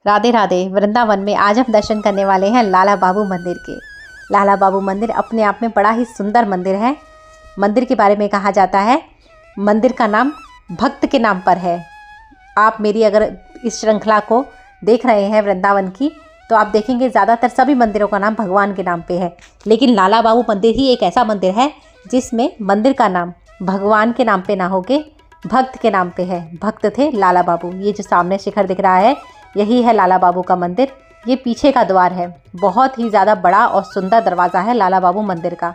राधे राधे। वृंदावन में आज हम दर्शन करने वाले हैं लाला बाबू मंदिर के। लाला बाबू मंदिर अपने आप में बड़ा ही सुंदर मंदिर है। मंदिर के बारे में कहा जाता है मंदिर का नाम भक्त के नाम पर है। आप मेरी अगर इस श्रृंखला को देख रहे हैं वृंदावन की, तो आप देखेंगे ज़्यादातर सभी मंदिरों का नाम भगवान के नाम पे है, लेकिन लाला बाबू मंदिर ही एक ऐसा मंदिर है जिसमें मंदिर का नाम भगवान के नाम पे ना होके भक्त के नाम पे है। भक्त थे लाला बाबू। ये जो सामने शिखर दिख रहा है यही है लाला बाबू का मंदिर। ये पीछे का द्वार है। बहुत ही ज़्यादा बड़ा और सुंदर दरवाज़ा है लाला बाबू मंदिर का।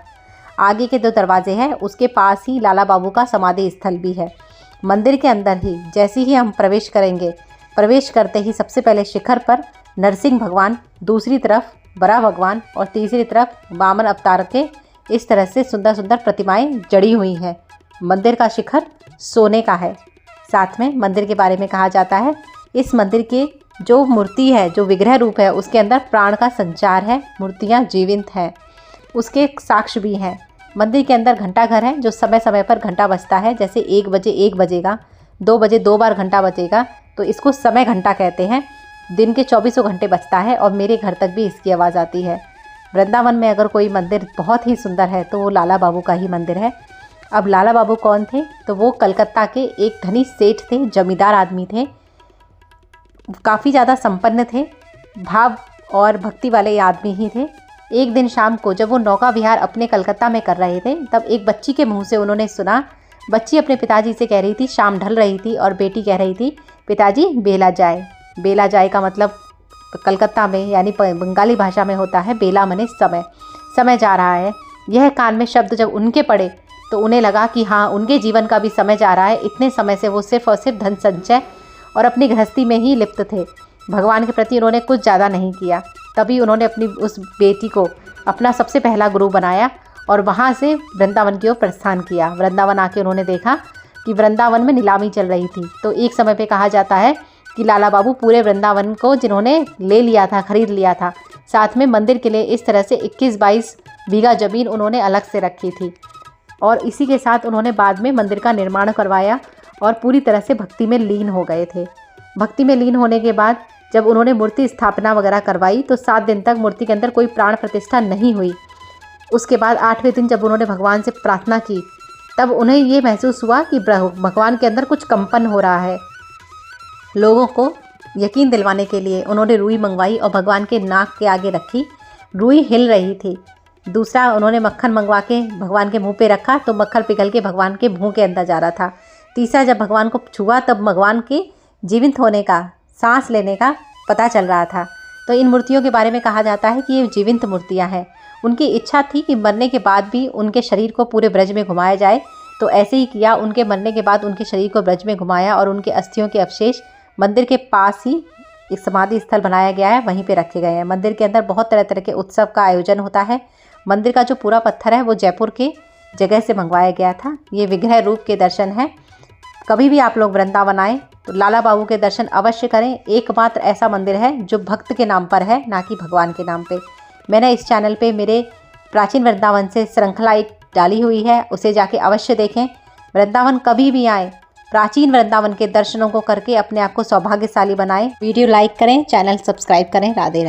आगे के 2 दरवाजे हैं, उसके पास ही लाला बाबू का समाधि स्थल भी है। मंदिर के अंदर ही जैसे ही हम प्रवेश करेंगे, प्रवेश करते ही सबसे पहले शिखर पर नरसिंह भगवान, दूसरी तरफ बड़ा भगवान और तीसरी तरफ वामन अवतार के इस तरह से सुंदर सुंदर प्रतिमाएं जड़ी हुई हैं। मंदिर का शिखर सोने का है। साथ में मंदिर के बारे में कहा जाता है इस मंदिर के जो मूर्ति है, जो विग्रह रूप है, उसके अंदर प्राण का संचार है। मूर्तियाँ जीवित हैं, उसके साक्ष्य भी हैं। मंदिर के अंदर घंटा घर है जो समय समय पर घंटा बजता है। जैसे 1 बजे 1 बजेगा, 2 बजे 2 बार घंटा बजेगा, तो इसको समय घंटा कहते हैं। दिन के 24 घंटे बजता है और मेरे घर तक भी इसकी आवाज़ आती है। वृंदावन में अगर कोई मंदिर बहुत ही सुंदर है तो वो लाला बाबू का ही मंदिर है। अब लाला बाबू कौन थे? तो वो कलकत्ता के एक धनी सेठ थे, जमींदार आदमी थे। काफ़ी ज़्यादा संपन्न थे, भाव और भक्ति वाले आदमी ही थे। एक दिन शाम को जब वो नौका विहार अपने कलकत्ता में कर रहे थे, तब एक बच्ची के मुंह से उन्होंने सुना। बच्ची अपने पिताजी से कह रही थी, शाम ढल रही थी और बेटी कह रही थी, पिताजी बेला जाए। बेला जाए का मतलब कलकत्ता में यानी बंगाली भाषा में होता है बेला मने समय। समय जा रहा है। यह कान में शब्द जब उनके पड़े तो उन्हें लगा कि हाँ, उनके जीवन का भी समय जा रहा है। इतने समय से वो सिर्फ और सिर्फ धन संचय और अपनी गृहस्थी में ही लिप्त थे। भगवान के प्रति उन्होंने कुछ ज़्यादा नहीं किया। तभी उन्होंने अपनी उस बेटी को अपना सबसे पहला गुरु बनाया और वहाँ से वृंदावन की ओर प्रस्थान किया। वृंदावन आके उन्होंने देखा कि वृंदावन में नीलामी चल रही थी। तो एक समय पे कहा जाता है कि लाला बाबू पूरे वृंदावन को जिन्होंने ले लिया था, खरीद लिया था। साथ में मंदिर के लिए इस तरह से 21-22 बीघा ज़मीन उन्होंने अलग से रखी थी और इसी के साथ उन्होंने बाद में मंदिर का निर्माण करवाया और पूरी तरह से भक्ति में लीन हो गए थे। भक्ति में लीन होने के बाद जब उन्होंने मूर्ति स्थापना वगैरह करवाई तो 7 दिन तक मूर्ति के अंदर कोई प्राण प्रतिष्ठा नहीं हुई। उसके बाद 8वें दिन जब उन्होंने भगवान से प्रार्थना की, तब उन्हें ये महसूस हुआ कि भगवान के अंदर कुछ कंपन हो रहा है। लोगों को यकीन दिलवाने के लिए उन्होंने रुई मंगवाई और भगवान के नाक के आगे रखी। रुई हिल रही थी। दूसरा उन्होंने मक्खन मंगवा के भगवान के मुंह पे रखा तो मक्खन पिघल के भगवान के मुंह के अंदर जा रहा था। तीसरा जब भगवान को छुआ तब भगवान के जीवित होने का, सांस लेने का पता चल रहा था। तो इन मूर्तियों के बारे में कहा जाता है कि ये जीवित मूर्तियां हैं। उनकी इच्छा थी कि मरने के बाद भी उनके शरीर को पूरे ब्रज में घुमाया जाए, तो ऐसे ही किया। उनके मरने के बाद उनके शरीर को ब्रज में घुमाया और उनके अस्थियों के अवशेष मंदिर के पास ही एक समाधि स्थल बनाया गया है, वहीं पे रखे गए हैं। मंदिर के अंदर बहुत तरह तरह के उत्सव का आयोजन होता है। मंदिर का जो पूरा पत्थर है वो जयपुर के जगह से मंगवाया गया था। ये विग्रह रूप के दर्शन है। कभी भी आप लोग वृंदावन आए तो लाला बाबू के दर्शन अवश्य करें। एकमात्र ऐसा मंदिर है जो भक्त के नाम पर है, ना कि भगवान के नाम पे। मैंने इस चैनल पे मेरे प्राचीन वृंदावन से श्रृंखला एक डाली हुई है, उसे जाके अवश्य देखें। वृंदावन कभी भी आए, प्राचीन वृंदावन के दर्शनों को करके अपने आप को सौभाग्यशाली बनाएं। वीडियो लाइक करें, चैनल सब्सक्राइब करें। राधे राधे।